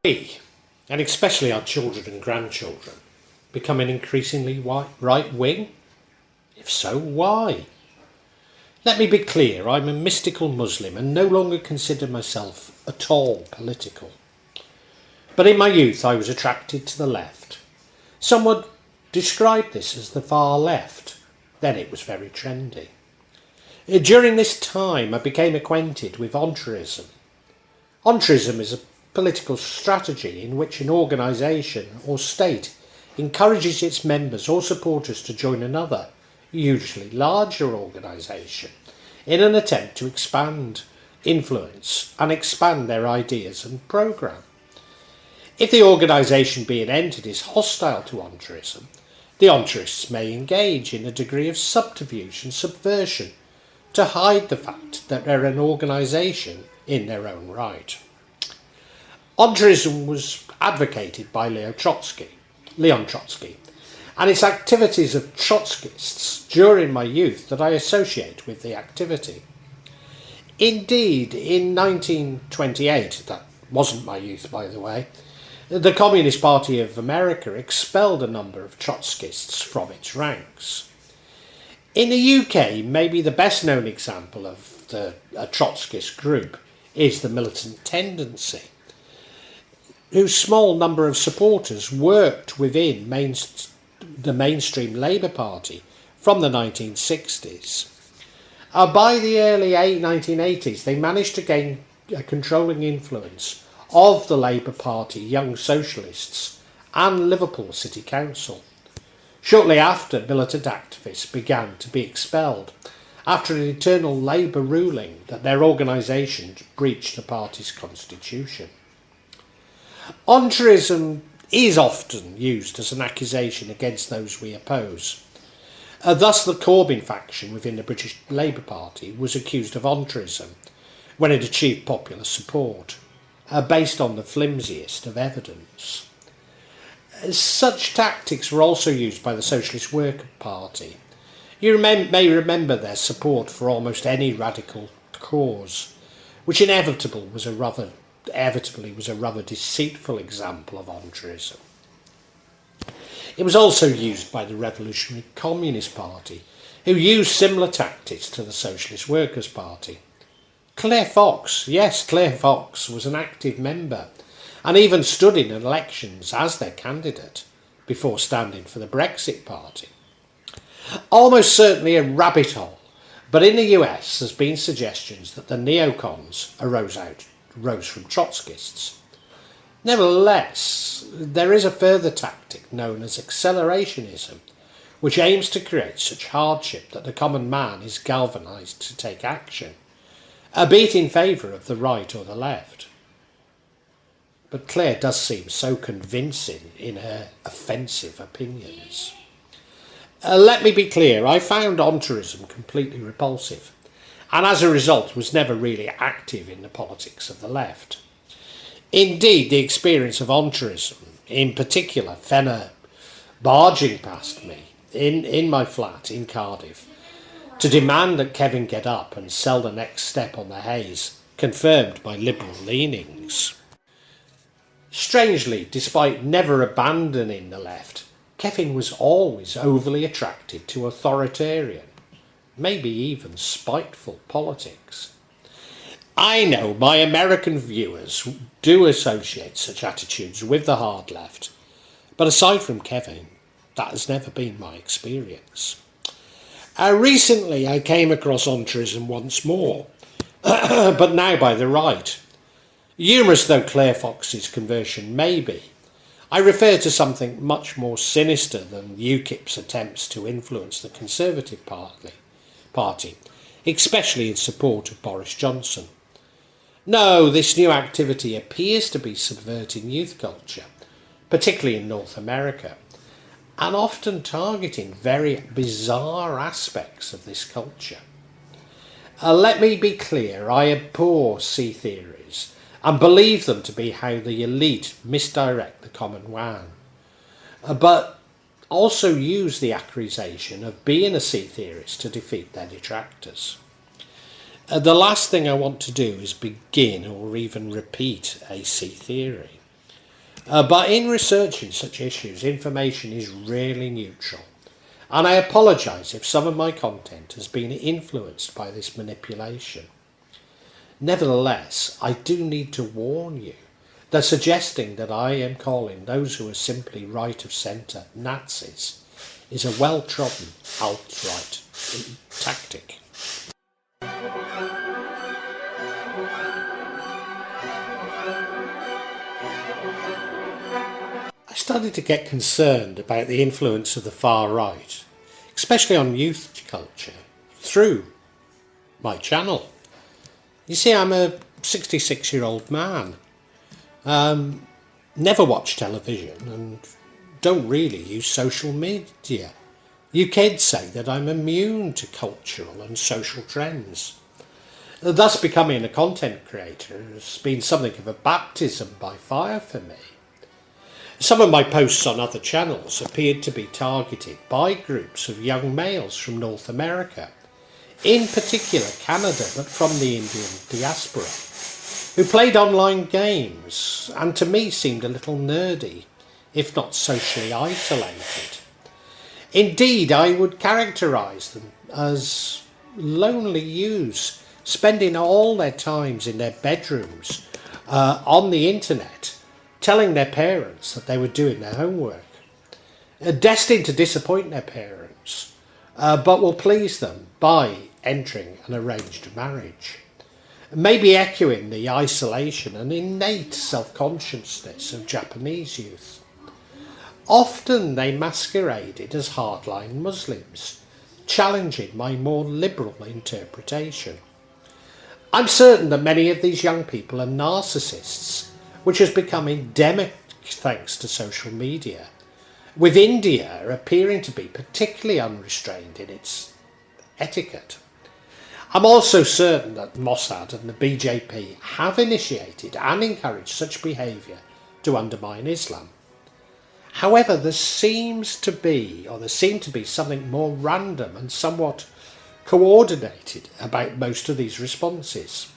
We, and especially our children and grandchildren, becoming increasingly right-wing? If so, why? Let me be clear, I'm a mystical Muslim and no longer consider myself at all political. But in my youth I was attracted to the left. Some would describe this as the far left. Then it was very trendy. During this time I became acquainted with entryism. Entryism is a political strategy in which an organisation or state encourages its members or supporters to join another, usually larger organisation, in an attempt to expand, influence and expand their ideas and programme. If the organisation being entered is hostile to entryism, the entryists may engage in a degree of subterfuge and subversion to hide the fact that they're an organisation in their own right. Entryism was advocated by Leon Trotsky, and it's activities of Trotskyists during my youth that I associate with the activity. Indeed, in 1928, that wasn't my youth by the way, the Communist Party of America expelled a number of Trotskyists from its ranks. In the UK, maybe the best known example of a Trotskyist group is the Militant Tendency, whose small number of supporters worked within the mainstream Labour Party from the 1960s. By the early 1980s, they managed to gain a controlling influence of the Labour Party Young Socialists and Liverpool City Council. Shortly after, militant activists began to be expelled after an eternal Labour ruling that their organisation breached the party's constitution. Entryism is often used as an accusation against those we oppose. Thus the Corbyn faction within the British Labour Party was accused of entryism when it achieved popular support, based on the flimsiest of evidence. Such tactics were also used by the Socialist Worker Party. You may remember their support for almost any radical cause, which inevitably was a rather deceitful example of entryism. It was also used by the Revolutionary Communist Party, who used similar tactics to the Socialist Workers' Party. Claire Fox was an active member and even stood in elections as their candidate before standing for the Brexit Party. Almost certainly a rabbit hole, but in the US there's been suggestions that the neocons arose from Trotskyists. Nevertheless, there is a further tactic known as accelerationism, which aims to create such hardship that the common man is galvanised to take action, albeit in favour of the right or the left. But Claire does seem so convincing in her offensive opinions. Let me be clear, I found entryism completely repulsive, and as a result was never really active in the politics of the left. Indeed, the experience of entryism, in particular Fenner barging past me in my flat in Cardiff to demand that Kevin get up and sell the next step on the haze, confirmed my liberal leanings. Strangely, despite never abandoning the left, Kevin was always overly attracted to authoritarian, maybe even spiteful politics. I know my American viewers do associate such attitudes with the hard left, but aside from Kevin, that has never been my experience. Recently I came across entryism once more, but now by the right. Humorous though Claire Fox's conversion may be, I refer to something much more sinister than UKIP's attempts to influence the Conservative Party, especially in support of Boris Johnson. No, this new activity appears to be subverting youth culture, particularly in North America, and often targeting very bizarre aspects of this culture. Let me be clear, I abhor sea theories and believe them to be how the elite misdirect the common man, but also use the accusation of being a sea theorist to defeat their detractors. The last thing I want to do is begin or even repeat a sea theory. But in researching such issues, information is rarely neutral. And I apologise if some of my content has been influenced by this manipulation. Nevertheless, I do need to warn you that suggesting that I am calling those who are simply right of centre Nazis is a well-trodden alt-right tactic. I started to get concerned about the influence of the far right, especially on youth culture, through my channel. You see, I'm a 66-year-old man, never watch television and don't really use social media. You kids say that I'm immune to cultural and social trends. Thus becoming a content creator has been something of a baptism by fire for me. Some of my posts on other channels appeared to be targeted by groups of young males from North America, in particular Canada, but from the Indian diaspora, who played online games and to me seemed a little nerdy, if not socially isolated. Indeed, I would characterise them as lonely youths, spending all their times in their bedrooms on the internet, telling their parents that they were doing their homework, destined to disappoint their parents, but will please them by entering an arranged marriage, maybe echoing the isolation and innate self-consciousness of Japanese youth. Often they masqueraded as hardline Muslims, challenging my more liberal interpretation. I'm certain that many of these young people are narcissists, which has become endemic thanks to social media, with India appearing to be particularly unrestrained in its etiquette. I'm also certain that Mossad and the BJP have initiated and encouraged such behaviour to undermine Islam. However, there seemed to be something more random and somewhat coordinated about most of these responses.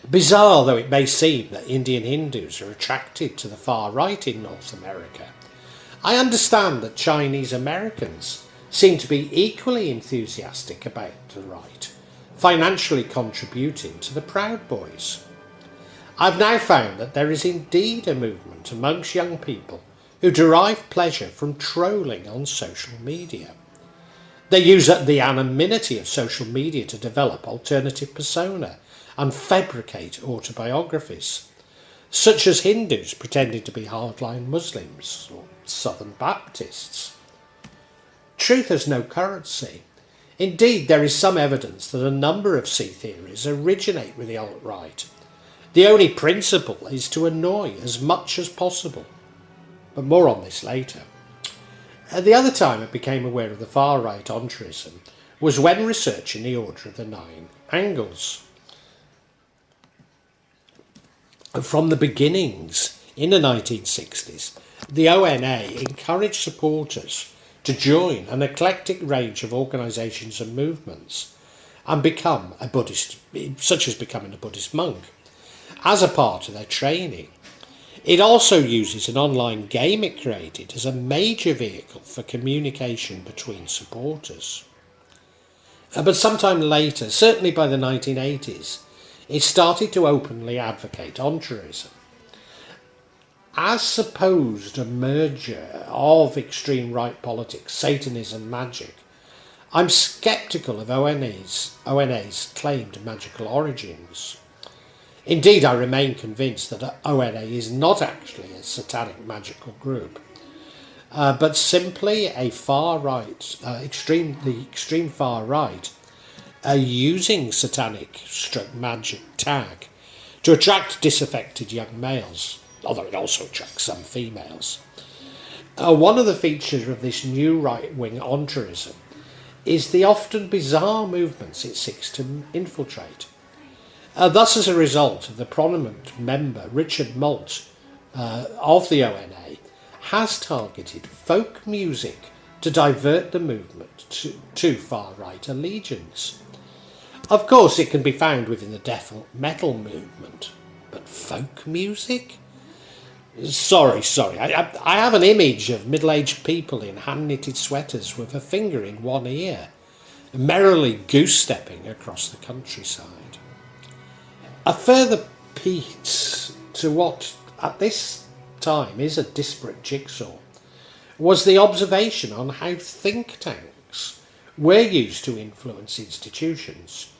Bizarre though it may seem that Indian Hindus are attracted to the far right in North America, I understand that Chinese Americans seem to be equally enthusiastic about the right, financially contributing to the Proud Boys. I've now found that there is indeed a movement amongst young people who derive pleasure from trolling on social media. They use the anonymity of social media to develop alternative persona and fabricate autobiographies, such as Hindus pretending to be hardline Muslims or Southern Baptists. Truth has no currency. Indeed, there is some evidence that a number of sea theories originate with the alt-right. The only principle is to annoy as much as possible. But more on this later. The other time I became aware of the far-right entryism was when researching the Order of the Nine Angles. From the beginnings, in the 1960s, the ONA encouraged supporters to join an eclectic range of organisations and movements and become a Buddhist, such as becoming a Buddhist monk, as a part of their training. It also uses an online game it created as a major vehicle for communication between supporters. But sometime later, certainly by the 1980s, it started to openly advocate entryism. As supposed a merger of extreme right politics, Satanism, magic, I'm sceptical of ONA's claimed magical origins. Indeed, I remain convinced that ONA is not actually a satanic magical group, but simply a far right, the extreme far right, using satanic magic tag to attract disaffected young males, although it also attracts some females. One of the features of this new right-wing entryism is the often bizarre movements it seeks to infiltrate. Thus, as a result of the prominent member Richard Malt of the ONA has targeted folk music to divert the movement to far-right allegiance. Of course, it can be found within the death metal movement, but folk music? Sorry. I have an image of middle-aged people in hand-knitted sweaters with a finger in one ear, merrily goose-stepping across the countryside. A further piece to what at this time is a disparate jigsaw was the observation on how think tanks were used to influence institutions.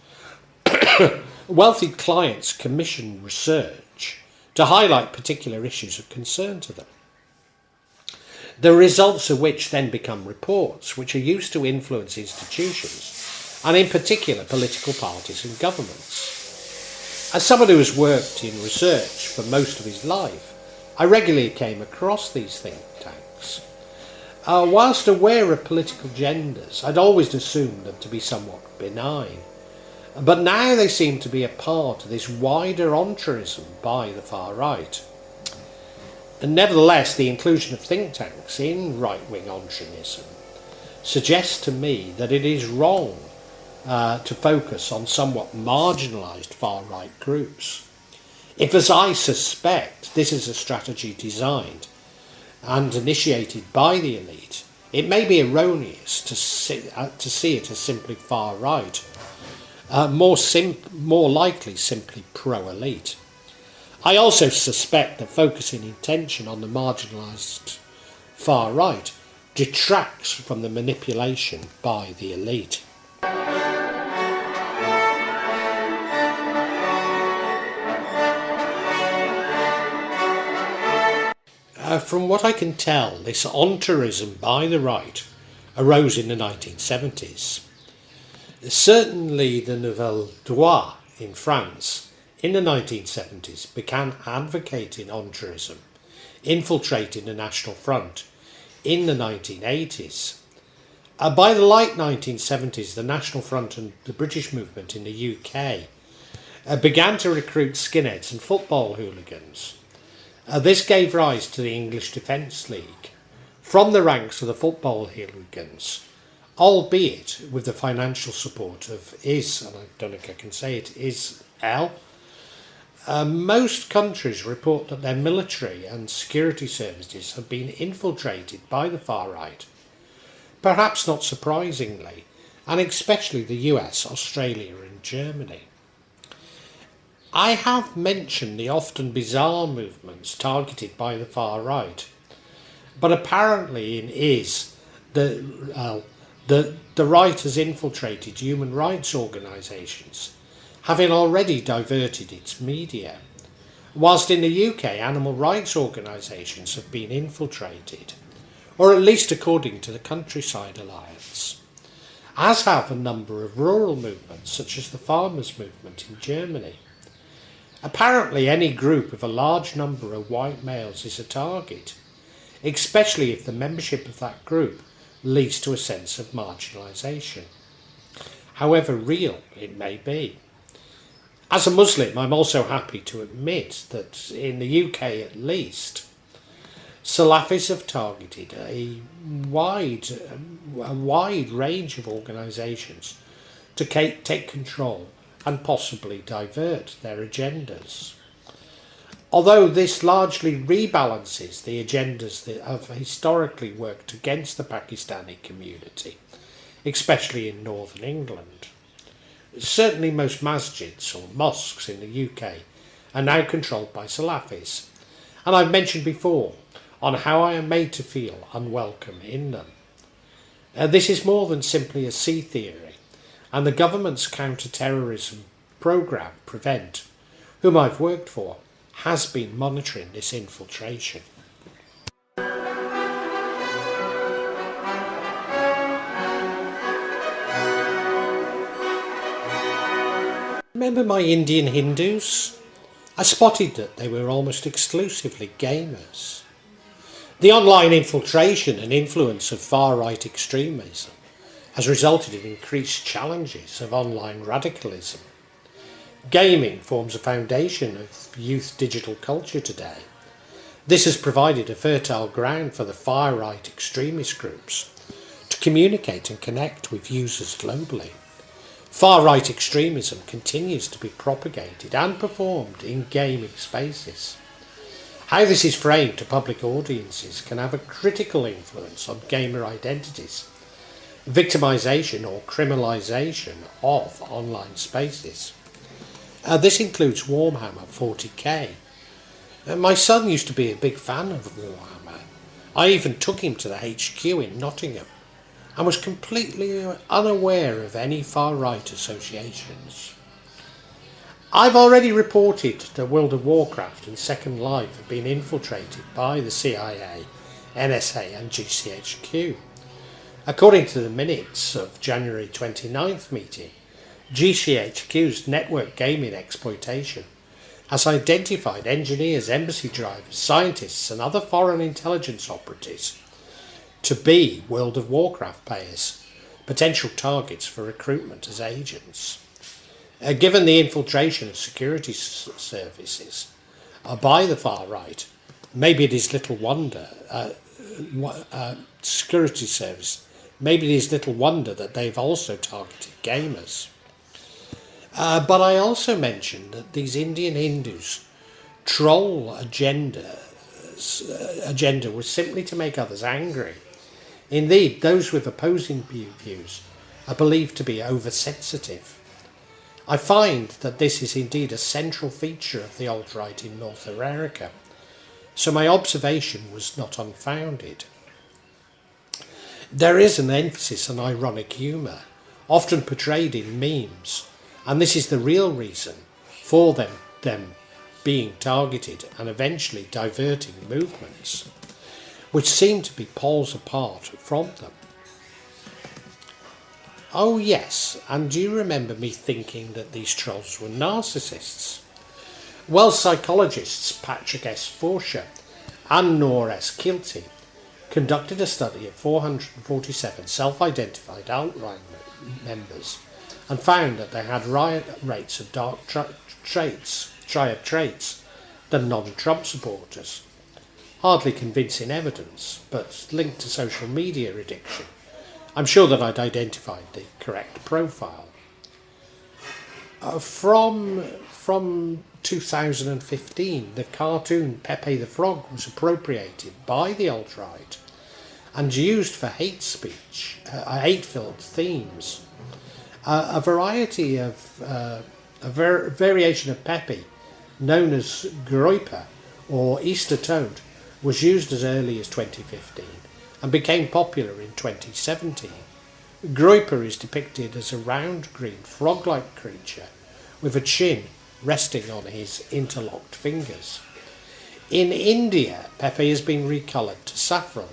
Wealthy clients commissioned research to highlight particular issues of concern to them, the results of which then become reports which are used to influence institutions, and in particular political parties and governments. As someone who has worked in research for most of his life, I regularly came across these think tanks. Whilst aware of political agendas, I'd always assumed them to be somewhat benign. But now they seem to be a part of this wider entryism by the far right. And nevertheless, the inclusion of think tanks in right-wing entryism suggests to me that it is wrong to focus on somewhat marginalised far-right groups. If, as I suspect, this is a strategy designed and initiated by the elite, it may be erroneous to see it as simply far-right, more likely simply pro-elite. I also suspect that focusing attention on the marginalised far right detracts from the manipulation by the elite. From what I can tell, this entryism by the right arose in the 1970s. Certainly the Nouvelle Droite in France in the 1970s began advocating entryism, infiltrating the National Front in the 1980s. By the late 1970s, the National Front and the British movement in the UK began to recruit skinheads and football hooligans. This gave rise to the English Defence League from the ranks of the football hooligans, albeit with the financial support of IS, and I don't think I can say it, IS-L. Most countries report that their military and security services have been infiltrated by the far right, perhaps not surprisingly, and especially the US, Australia and Germany. I have mentioned the often bizarre movements targeted by the far right, but apparently in IS, the right has infiltrated human rights organisations, having already diverted its media, whilst in the UK animal rights organisations have been infiltrated, or at least according to the Countryside Alliance, as have a number of rural movements such as the Farmers' Movement in Germany. Apparently any group with a large number of white males is a target, especially if the membership of that group leads to a sense of marginalisation, however real it may be. As a Muslim, I'm also happy to admit that in the UK at least, Salafis have targeted a wide range of organisations to take control and possibly divert their agendas. Although this largely rebalances the agendas that have historically worked against the Pakistani community, especially in northern England. Certainly most masjids or mosques in the UK are now controlled by Salafis, and I've mentioned before on how I am made to feel unwelcome in them. This is more than simply a sea theory, and the government's counter-terrorism programme, Prevent, whom I've worked for, has been monitoring this infiltration. Remember my Indian Hindus? I spotted that they were almost exclusively gamers. The online infiltration and influence of far-right extremism has resulted in increased challenges of online radicalism. Gaming forms a foundation of youth digital culture today. This has provided a fertile ground for the far-right extremist groups to communicate and connect with users globally. Far-right extremism continues to be propagated and performed in gaming spaces. How this is framed to public audiences can have a critical influence on gamer identities, victimisation or criminalisation of online spaces. This includes Warhammer 40k. My son used to be a big fan of Warhammer. I even took him to the HQ in Nottingham and was completely unaware of any far-right associations. I've already reported that World of Warcraft and Second Life have been infiltrated by the CIA, NSA and GCHQ. According to the minutes of January 29th meeting, GCHQ's network gaming exploitation has identified engineers, embassy drivers, scientists and other foreign intelligence operatives to be World of Warcraft players, potential targets for recruitment as agents. Given the infiltration of security services by the far right, maybe it is little wonder security service. Maybe it is little wonder that they've also targeted gamers. But I also mentioned that these Indian Hindus' troll agenda was simply to make others angry. Indeed, those with opposing views are believed to be oversensitive. I find that this is indeed a central feature of the alt-right in North America, so my observation was not unfounded. There is an emphasis on ironic humour, often portrayed in memes, and this is the real reason for them being targeted and eventually diverting movements, which seem to be poles apart from them. Oh yes, and do you remember me thinking that these trolls were narcissists? Well, psychologists Patrick S. Forscher and Noor S. Kilty conducted a study of 447 self-identified alt-right members and found that they had higher rates of dark triad traits than non-Trump supporters. Hardly convincing evidence, but linked to social media addiction. I'm sure that I'd identified the correct profile. From 2015, the cartoon Pepe the Frog was appropriated by the alt-right and used for hate speech, hate-filled themes. A variety of variation of Pepe, known as Groiper or Easter Toad, was used as early as 2015 and became popular in 2017. Groiper is depicted as a round green frog-like creature with a chin resting on his interlocked fingers. In India, Pepe has been recoloured to saffron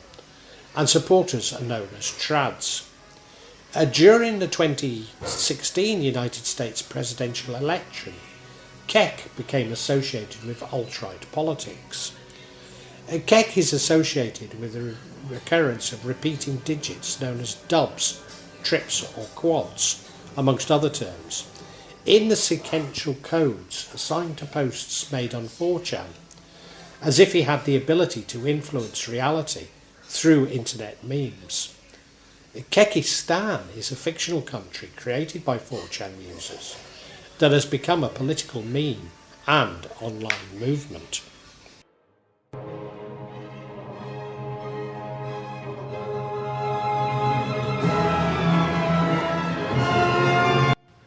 and supporters are known as trads. During the 2016 United States presidential election, Keck became associated with alt-right politics. Keck is associated with the recurrence of repeating digits known as dubs, trips or quads, amongst other terms, in the sequential codes assigned to posts made on 4chan, as if he had the ability to influence reality through internet memes. Kekistan is a fictional country created by 4chan users that has become a political meme and online movement.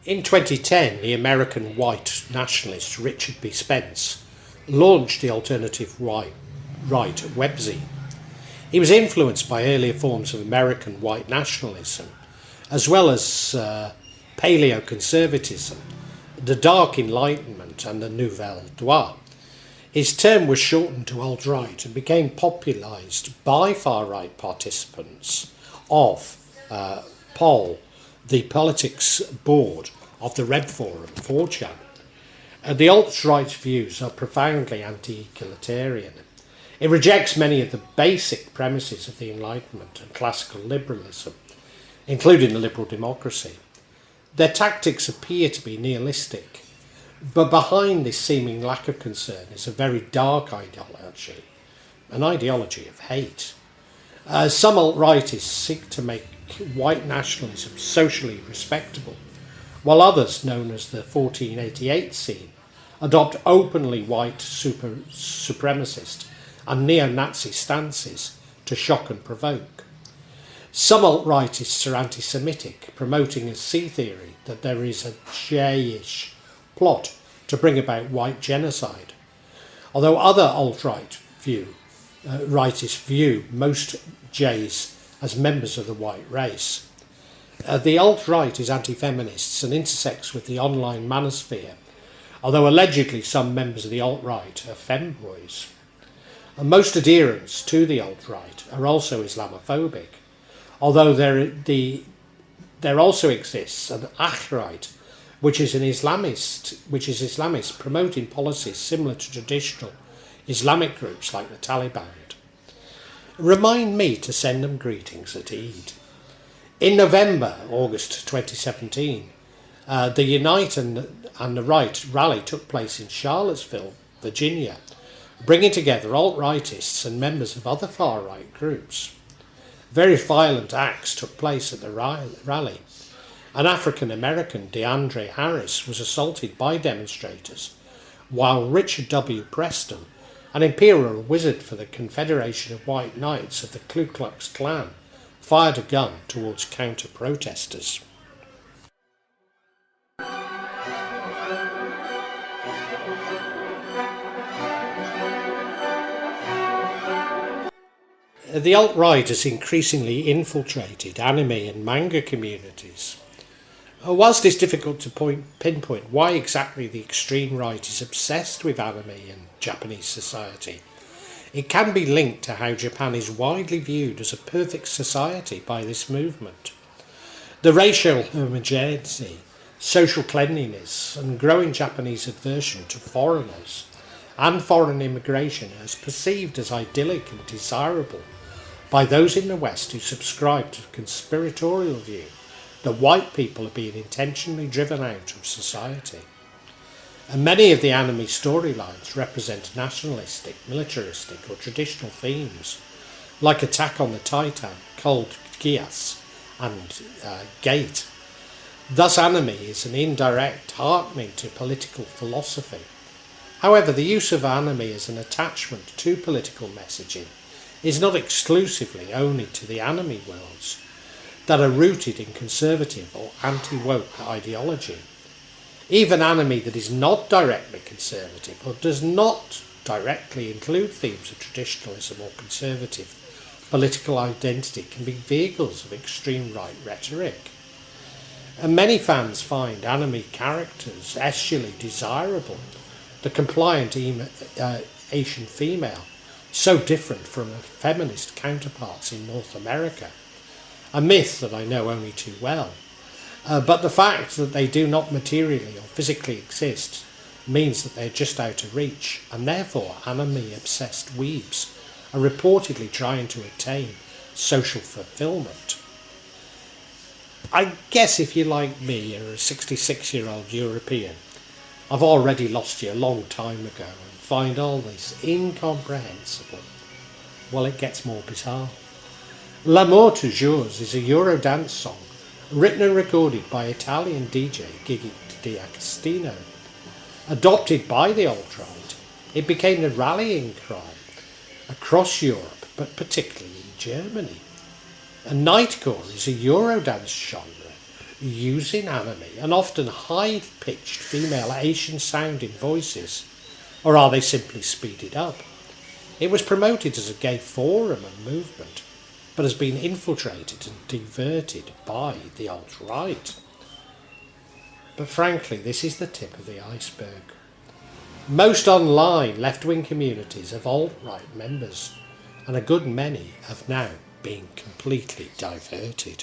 In 2010, the American white nationalist Richard B. Spence launched the alternative right webzine. He was influenced by earlier forms of American white nationalism, as well as paleoconservatism, the Dark Enlightenment and the Nouvelle Droite. His term was shortened to alt-right and became popularised by far-right participants of POL, the politics board of the Red Forum 4chan. The alt-right views are profoundly anti-egalitarian. It rejects many of the basic premises of the Enlightenment and classical liberalism, including liberal democracy. Their tactics appear to be nihilistic, but behind this seeming lack of concern is a very dark ideology, an ideology of hate. Some alt-rightists seek to make white nationalism socially respectable, while others, known as the 1488 scene, adopt openly white supremacist and neo-Nazi stances to shock and provoke. Some alt-rightists are anti-Semitic, promoting a C theory that there is a Jewish plot to bring about white genocide. Although other alt-right rightists view most Jays as members of the white race. The alt-right is anti-feminists and intersects with the online manosphere, although allegedly some members of the alt-right are femboys. And most adherents to the alt-right are also Islamophobic, although there also exists an Right, which is Islamist, promoting policies similar to traditional Islamic groups like the Taliban. Remind me to send them greetings at Eid. In August 2017, the Unite and the Right rally took place in Charlottesville, Virginia, bringing together alt-rightists and members of other far-right groups. Various violent acts took place at the rally. An African-American, DeAndre Harris, was assaulted by demonstrators, while Richard W. Preston, an imperial wizard for the Confederation of White Knights of the Ku Klux Klan, fired a gun towards counter-protesters. The alt-right has increasingly infiltrated anime and manga communities. Whilst it's difficult to pinpoint why exactly the extreme right is obsessed with anime in Japanese society, it can be linked to how Japan is widely viewed as a perfect society by this movement. The racial homogeneity, social cleanliness, and growing Japanese aversion to foreigners and foreign immigration is perceived as idyllic and desirable by those in the West who subscribe to the conspiratorial view that white people are being intentionally driven out of society. And many of the anime storylines represent nationalistic, militaristic or traditional themes, like Attack on the Titan, Code Geass and Gate. Thus anime is an indirect hearkening to political philosophy. However, the use of anime as an attachment to political messaging is not exclusively only to the anime worlds that are rooted in conservative or anti-woke ideology. Even anime that is not directly conservative or does not directly include themes of traditionalism or conservative political identity can be vehicles of extreme right rhetoric. And many fans find anime characters actually desirable. The compliant Asian female, so different from her feminist counterparts in North America, a myth that I know only too well. But the fact that they do not materially or physically exist means that they're just out of reach, and therefore anime-obsessed weebs are reportedly trying to attain social fulfillment. I guess if you're like me, you're a 66-year-old European, I've already lost you a long time ago and find all this incomprehensible. Well, it gets more bizarre. L'amour toujours is a Eurodance song written and recorded by Italian DJ Gigi D'Agostino. Adopted by the alt-right, it became the rallying cry across Europe, but particularly in Germany. And nightcore is a Eurodance genre using anime and often high-pitched female Asian-sounding voices, or are they simply speeded up? It was promoted as a gay forum and movement, but has been infiltrated and diverted by the alt-right. But frankly, this is the tip of the iceberg. Most online left-wing communities have alt-right members, and a good many have now been completely diverted.